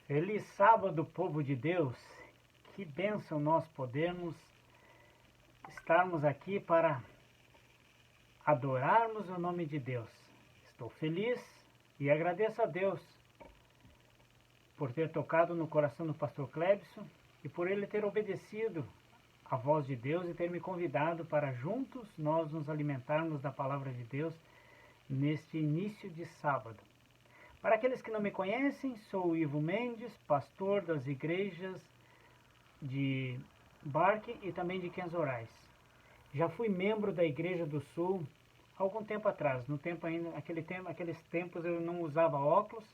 Feliz sábado, povo de Deus. Que bênção nós podemos estarmos aqui para adorarmos o nome de Deus. Estou feliz e agradeço a Deus por ter tocado no coração do pastor Clebson e por ele ter obedecido à voz de Deus e ter me convidado para juntos nós nos alimentarmos da palavra de Deus neste início de sábado. Para aqueles que não me conhecem, sou o Ivo Mendes, pastor das igrejas de Barque e também de Quenzorais. Já fui membro da Igreja do Sul há algum tempo atrás. Aqueles tempos eu não usava óculos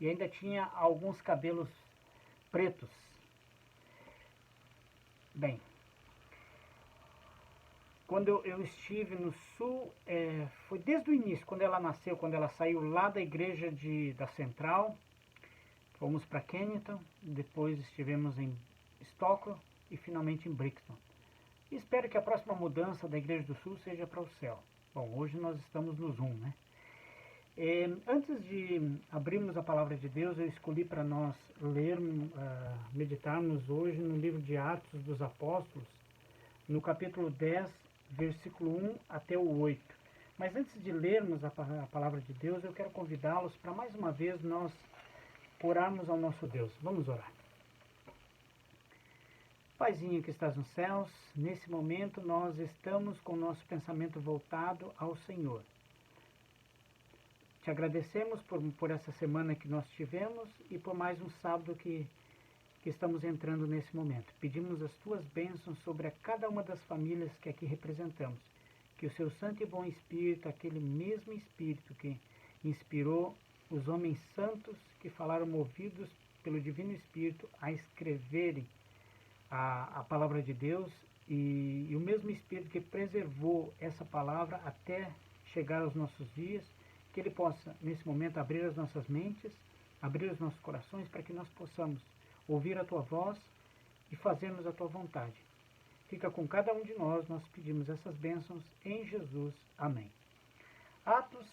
e ainda tinha alguns cabelos pretos. Bem, quando eu estive no Sul, foi desde o início, quando ela nasceu, quando ela saiu lá da igreja da Central, fomos para Kennington, depois estivemos em Stockwell e finalmente em Brixton. E espero que a próxima mudança da Igreja do Sul seja para o céu. Bom, hoje nós estamos no Zoom, né? Antes de abrirmos a palavra de Deus, eu escolhi para nós meditarmos hoje no livro de Atos dos Apóstolos, no capítulo 10, versículo 1 até o 8. Mas antes de lermos a palavra de Deus, eu quero convidá-los para mais uma vez nós orarmos ao nosso Deus. Vamos orar. Paizinho que estás nos céus, nesse momento nós estamos com o nosso pensamento voltado ao Senhor. Te agradecemos por essa semana que nós tivemos e por mais um sábado que estamos entrando nesse momento. Pedimos as tuas bênçãos sobre cada uma das famílias que aqui representamos. Que o seu santo e bom Espírito, aquele mesmo Espírito que inspirou os homens santos que falaram movidos pelo Divino Espírito a escreverem a palavra de Deus e o mesmo Espírito que preservou essa palavra até chegar aos nossos dias, que Ele possa, nesse momento, abrir as nossas mentes, abrir os nossos corações para que nós possamos ouvir a Tua voz e fazermos a Tua vontade. Fica com cada um de nós, nós pedimos essas bênçãos em Jesus. Amém. Atos,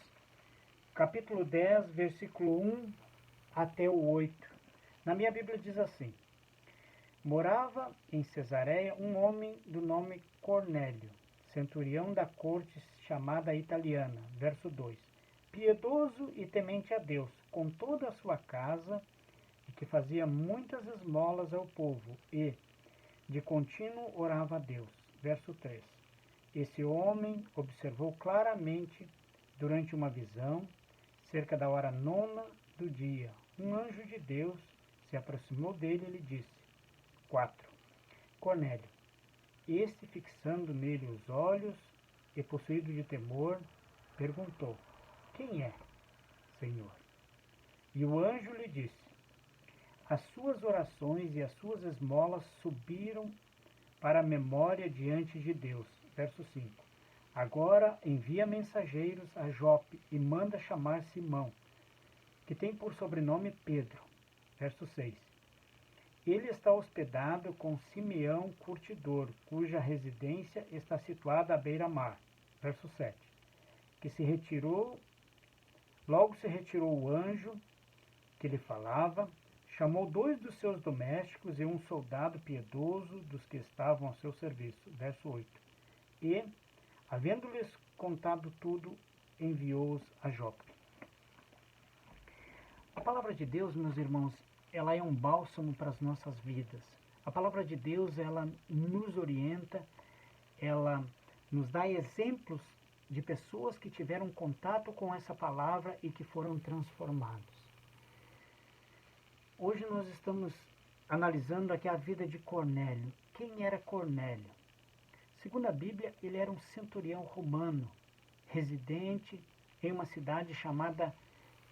capítulo 10, versículo 1 até o 8. Na minha Bíblia diz assim: Morava em Cesareia um homem do nome Cornélio, centurião da corte chamada italiana, verso 2, piedoso e temente a Deus, com toda a sua casa, e que fazia muitas esmolas ao povo, e, de contínuo, orava a Deus. Verso 3. Esse homem observou claramente, durante uma visão, cerca da hora 9ª do dia, um anjo de Deus se aproximou dele e lhe disse: 4. Cornélio. Este, fixando nele os olhos e possuído de temor, perguntou: Quem é, Senhor? E o anjo lhe disse: As suas orações e as suas esmolas subiram para a memória diante de Deus. Verso 5. Agora envia mensageiros a Jope e manda chamar Simão, que tem por sobrenome Pedro. Verso 6. Ele está hospedado com Simeão curtidor, cuja residência está situada à beira-mar. Verso 7. Logo se retirou o anjo que lhe falava, chamou 2 dos seus domésticos e um soldado piedoso dos que estavam ao seu serviço. Verso 8. E, havendo-lhes contado tudo, enviou-os a Jope. A palavra de Deus, meus irmãos, ela é um bálsamo para as nossas vidas. A palavra de Deus, ela nos orienta, ela nos dá exemplos de pessoas que tiveram contato com essa palavra e que foram transformados. Hoje nós estamos analisando aqui a vida de Cornélio. Quem era Cornélio? Segundo a Bíblia, ele era um centurião romano, residente em uma cidade chamada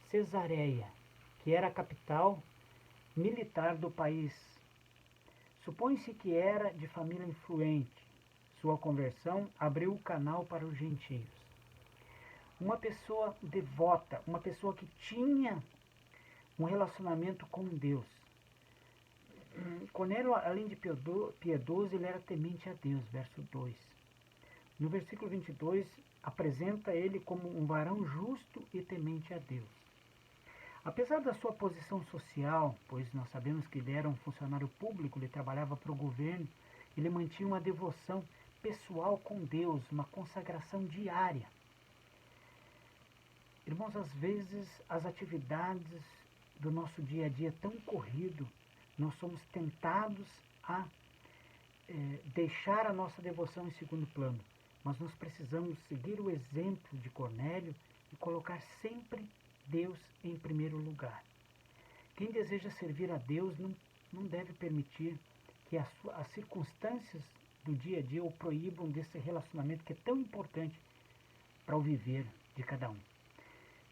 Cesareia, que era a capital militar do país. Supõe-se que era de família influente. Sua conversão abriu o canal para os gentios. Uma pessoa devota, uma pessoa que tinha um relacionamento com Deus. Cornélio, além de piedoso, ele era temente a Deus, verso 2. No versículo 22, apresenta ele como um varão justo e temente a Deus. Apesar da sua posição social, pois nós sabemos que ele era um funcionário público, ele trabalhava para o governo, ele mantinha uma devoção pessoal com Deus, uma consagração diária. Irmãos, às vezes as atividades do nosso dia a dia tão corrido, nós somos tentados a deixar a nossa devoção em segundo plano. Mas nós precisamos seguir o exemplo de Cornélio e colocar sempre Deus em primeiro lugar. Quem deseja servir a Deus não deve permitir que as circunstâncias do dia a dia o proíbam desse relacionamento que é tão importante para o viver de cada um.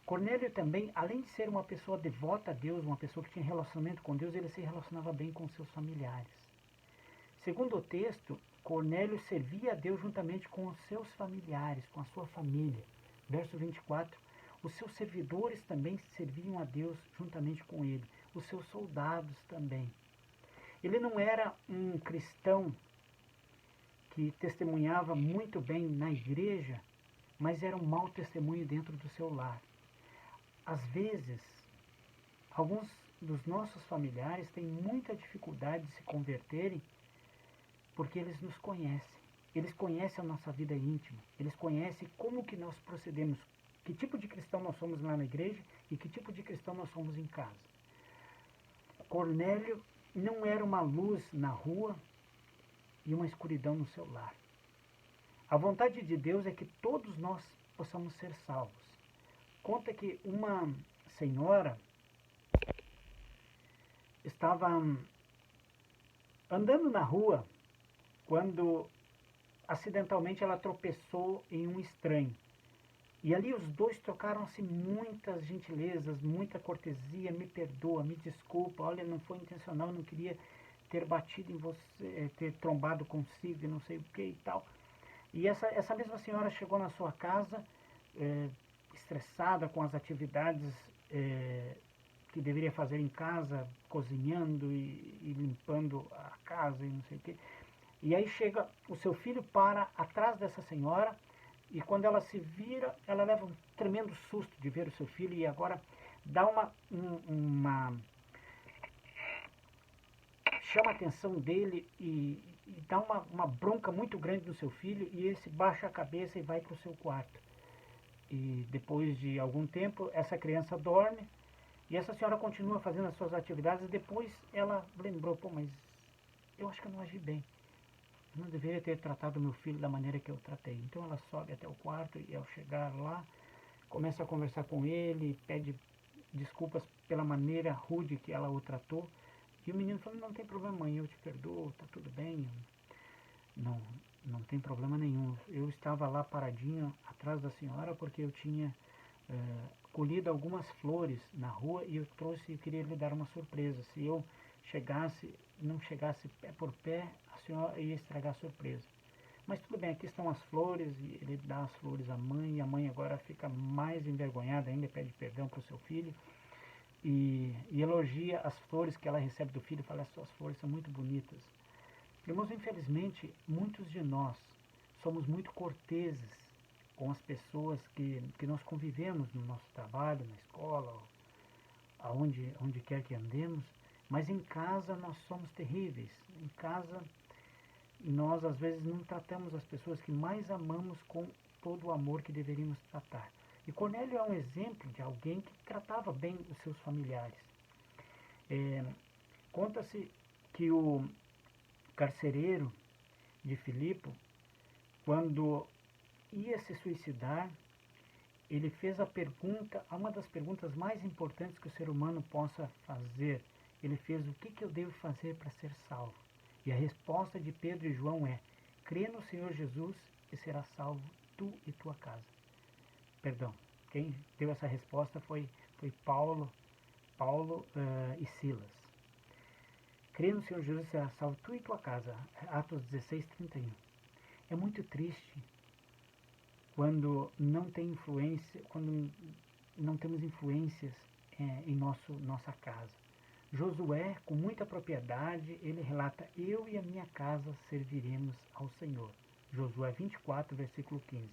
Cornélio também, além de ser uma pessoa devota a Deus, uma pessoa que tinha relacionamento com Deus, ele se relacionava bem com seus familiares. Segundo o texto, Cornélio servia a Deus juntamente com os seus familiares, com a sua família. Verso 24, os seus servidores também serviam a Deus juntamente com ele, os seus soldados também. Ele não era um cristão que testemunhava muito bem na igreja, mas era um mau testemunho dentro do seu lar. Às vezes, alguns dos nossos familiares têm muita dificuldade de se converterem porque eles nos conhecem. Eles conhecem a nossa vida íntima. Eles conhecem como que nós procedemos, que tipo de cristão nós somos lá na igreja e que tipo de cristão nós somos em casa. Cornélio não era uma luz na rua e uma escuridão no seu lar. A vontade de Deus é que todos nós possamos ser salvos. Conta que uma senhora estava andando na rua quando acidentalmente ela tropeçou em um estranho. E ali os dois trocaram-se muitas gentilezas, muita cortesia, me perdoa, me desculpa, olha, não foi intencional, não queria ter batido em você, ter trombado consigo e não sei o que e tal. E essa mesma senhora chegou na sua casa, estressada com as atividades que deveria fazer em casa, cozinhando e limpando a casa e não sei o que. E aí chega o seu filho para atrás dessa senhora e quando ela se vira, ela leva um tremendo susto de ver o seu filho e agora dá chama a atenção dele e dá uma bronca muito grande no seu filho e esse baixa a cabeça e vai para o seu quarto. E depois de algum tempo, essa criança dorme e essa senhora continua fazendo as suas atividades e depois ela lembrou, pô, mas eu acho que eu não agi bem. Eu não deveria ter tratado meu filho da maneira que eu tratei. Então ela sobe até o quarto e ao chegar lá, começa a conversar com ele, pede desculpas pela maneira rude que ela o tratou. E o menino falou, não tem problema mãe, eu te perdoo, tá tudo bem. Não tem problema nenhum. Eu estava lá paradinho atrás da senhora porque eu tinha colhido algumas flores na rua e eu trouxe e queria lhe dar uma surpresa. Se eu não chegasse pé por pé, a senhora ia estragar a surpresa. Mas tudo bem, aqui estão as flores, e ele dá as flores à mãe, e a mãe agora fica mais envergonhada ainda, pede perdão para o seu filho, e elogia as flores que ela recebe do filho, fala, as suas flores são muito bonitas. Irmãos, infelizmente, muitos de nós somos muito corteses com as pessoas que nós convivemos no nosso trabalho, na escola, onde quer que andemos, mas em casa nós somos terríveis. Em casa nós às vezes não tratamos as pessoas que mais amamos com todo o amor que deveríamos tratar. E Cornélio é um exemplo de alguém que tratava bem os seus familiares. Conta-se que o carcereiro de Filipe, quando ia se suicidar, ele fez uma das perguntas mais importantes que o ser humano possa fazer. Ele fez, o que eu devo fazer para ser salvo? E a resposta de Pedro e João é, crê no Senhor Jesus e serás salvo tu e tua casa. Perdão, quem deu essa resposta foi Paulo e Silas. Crê no Senhor Jesus e serás salvo tu e tua casa. Atos 16:31. É muito triste quando não tem influência, quando não temos influências em nossa casa. Josué, com muita propriedade, ele relata, eu e a minha casa serviremos ao Senhor. Josué 24, versículo 15.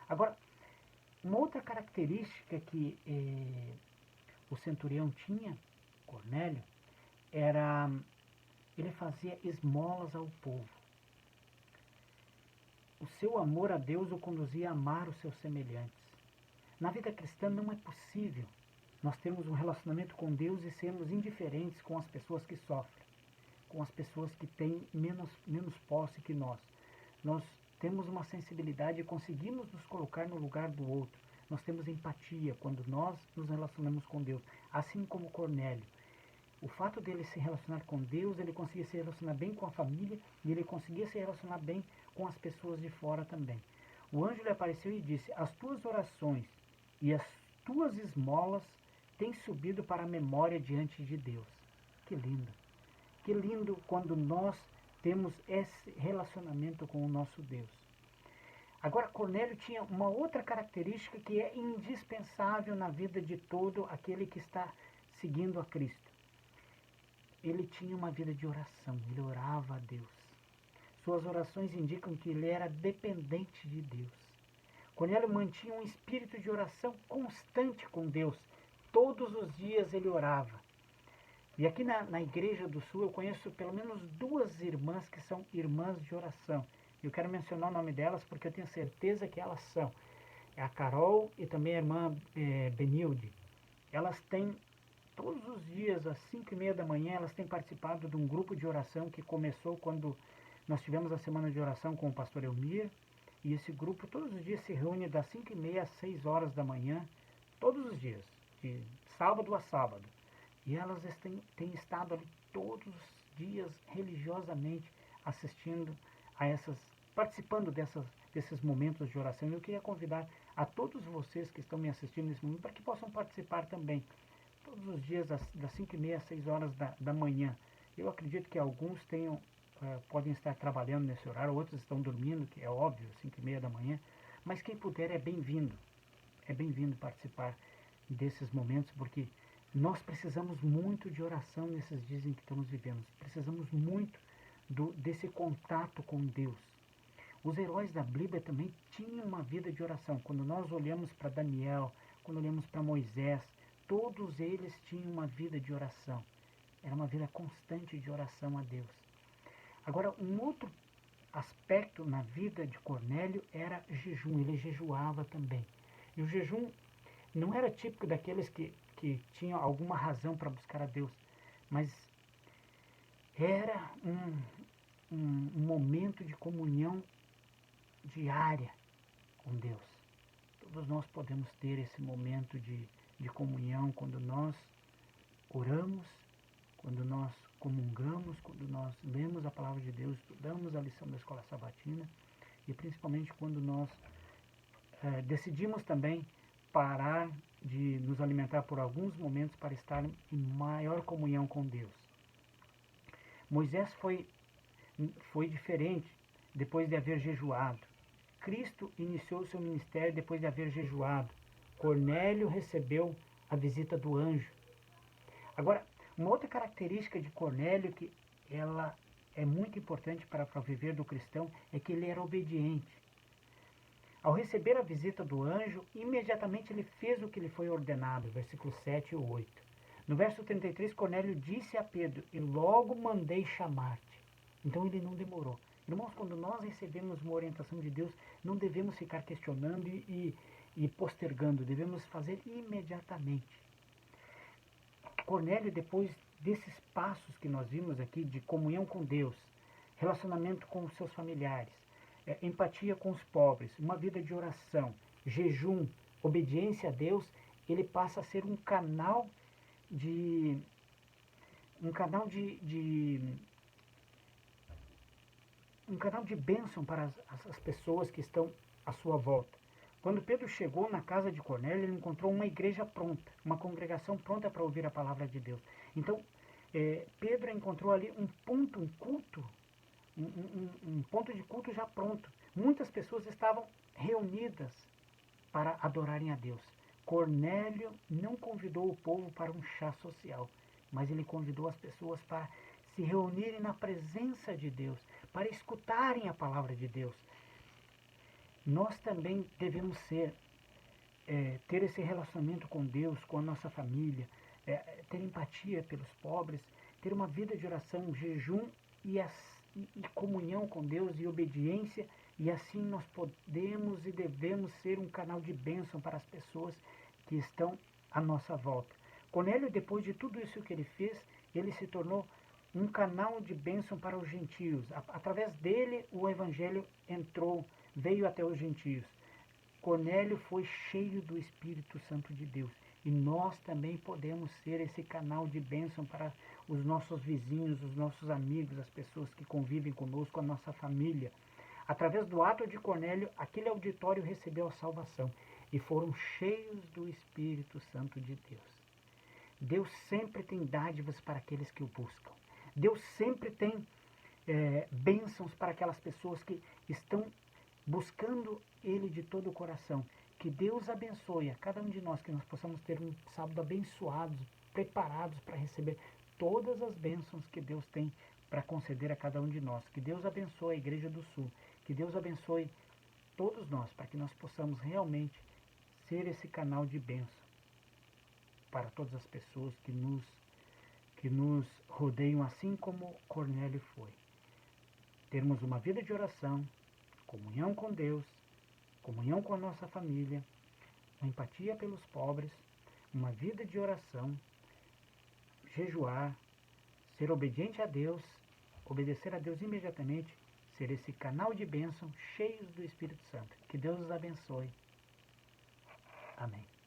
Agora, uma outra característica que o centurião tinha, Cornélio, ele fazia esmolas ao povo. O seu amor a Deus o conduzia a amar os seus semelhantes. Na vida cristã não é possível nós termos um relacionamento com Deus e sermos indiferentes com as pessoas que sofrem, com as pessoas que têm menos posse que nós. Nós temos uma sensibilidade e conseguimos nos colocar no lugar do outro. Nós temos empatia quando nós nos relacionamos com Deus, assim como Cornélio. O fato dele se relacionar com Deus, ele conseguia se relacionar bem com a família e ele conseguia se relacionar bem com as pessoas de fora também. O anjo lhe apareceu e disse: as tuas orações e as tuas esmolas têm subido para a memória diante de Deus. Que lindo! Que lindo quando nós temos esse relacionamento com o nosso Deus. Agora, Cornélio tinha uma outra característica que é indispensável na vida de todo aquele que está seguindo a Cristo. Ele tinha uma vida de oração, ele orava a Deus. Suas orações indicam que ele era dependente de Deus. Cornélio mantinha um espírito de oração constante com Deus. Todos os dias ele orava. E aqui na Igreja do Sul eu conheço pelo menos 2 irmãs que são irmãs de oração. Eu quero mencionar o nome delas porque eu tenho certeza que elas são. É a Carol e também a irmã Benilde. Elas têm, todos os dias, às 5h30 da manhã, elas têm participado de um grupo de oração que começou quando nós tivemos a semana de oração com o pastor Elmir. E esse grupo todos os dias se reúne das 5h30 às 6 horas da manhã, todos os dias, de sábado a sábado. E elas têm estado ali todos os dias religiosamente assistindo a participando desses momentos de oração. Eu queria convidar a todos vocês que estão me assistindo nesse momento para que possam participar também, todos os dias das 5h30 às 6 horas da manhã. Eu acredito que alguns podem estar trabalhando nesse horário, outros estão dormindo, que é óbvio, 5h30 da manhã, mas quem puder é bem-vindo participar desses momentos, porque nós precisamos muito de oração nesses dias em que estamos vivendo. Precisamos muito desse contato com Deus. Os heróis da Bíblia também tinham uma vida de oração. Quando nós olhamos para Daniel, quando olhamos para Moisés, todos eles tinham uma vida de oração. Era uma vida constante de oração a Deus. Agora, um outro aspecto na vida de Cornélio era jejum. Ele jejuava também. E o jejum não era típico daqueles que tinham alguma razão para buscar a Deus, mas era um momento de comunhão diária com Deus. Todos nós podemos ter esse momento de comunhão quando nós oramos, quando nós comungamos, quando nós lemos a palavra de Deus, estudamos a lição da escola sabatina e principalmente quando nós decidimos também parar de nos alimentar por alguns momentos para estar em maior comunhão com Deus. Moisés foi diferente depois de haver jejuado. Cristo iniciou seu ministério depois de haver jejuado. Cornélio recebeu a visita do anjo. Agora, uma outra característica de Cornélio que ela é muito importante para o viver do cristão é que ele era obediente. Ao receber a visita do anjo, imediatamente ele fez o que lhe foi ordenado, versículos 7 e 8. No verso 33, Cornélio disse a Pedro: e logo mandei chamar-te. Então ele não demorou. Irmãos, quando nós recebemos uma orientação de Deus, não devemos ficar questionando e postergando, devemos fazer imediatamente. Cornélio, depois desses passos que nós vimos aqui, de comunhão com Deus, relacionamento com os seus familiares, empatia com os pobres, uma vida de oração, jejum, obediência a Deus, ele passa a ser um canal de bênção para as pessoas que estão à sua volta. Quando Pedro chegou na casa de Cornélio, ele encontrou uma igreja pronta, uma congregação pronta para ouvir a palavra de Deus. Então, Pedro encontrou ali um ponto, um culto, um ponto de culto já pronto. Muitas pessoas estavam reunidas para adorarem a Deus. Cornélio não convidou o povo para um chá social, mas ele convidou as pessoas para se reunirem na presença de Deus, para escutarem a palavra de Deus. Nós também devemos ter esse relacionamento com Deus, com a nossa família, ter empatia pelos pobres, ter uma vida de oração, jejum e comunhão com Deus e obediência, e assim nós podemos e devemos ser um canal de bênção para as pessoas que estão à nossa volta. Cornélio, depois de tudo isso que ele fez, ele se tornou um canal de bênção para os gentios. Através dele, o evangelho veio até os gentios. Cornélio foi cheio do Espírito Santo de Deus. E nós também podemos ser esse canal de bênção para os nossos vizinhos, os nossos amigos, as pessoas que convivem conosco, a nossa família. Através do ato de Cornélio, aquele auditório recebeu a salvação e foram cheios do Espírito Santo de Deus. Deus sempre tem dádivas para aqueles que o buscam. Deus sempre tem bênçãos para aquelas pessoas que estão buscando Ele de todo o coração. Que Deus abençoe a cada um de nós, que nós possamos ter um sábado abençoados, preparados para receber todas as bênçãos que Deus tem para conceder a cada um de nós. Que Deus abençoe a Igreja do Sul. Que Deus abençoe todos nós, para que nós possamos realmente ser esse canal de bênção para todas as pessoas que nos rodeiam, assim como Cornélio foi. Termos uma vida de oração, comunhão com Deus, comunhão com a nossa família, uma empatia pelos pobres, uma vida de oração, jejuar, ser obediente a Deus, obedecer a Deus imediatamente, ser esse canal de bênção cheios do Espírito Santo. Que Deus os abençoe. Amém.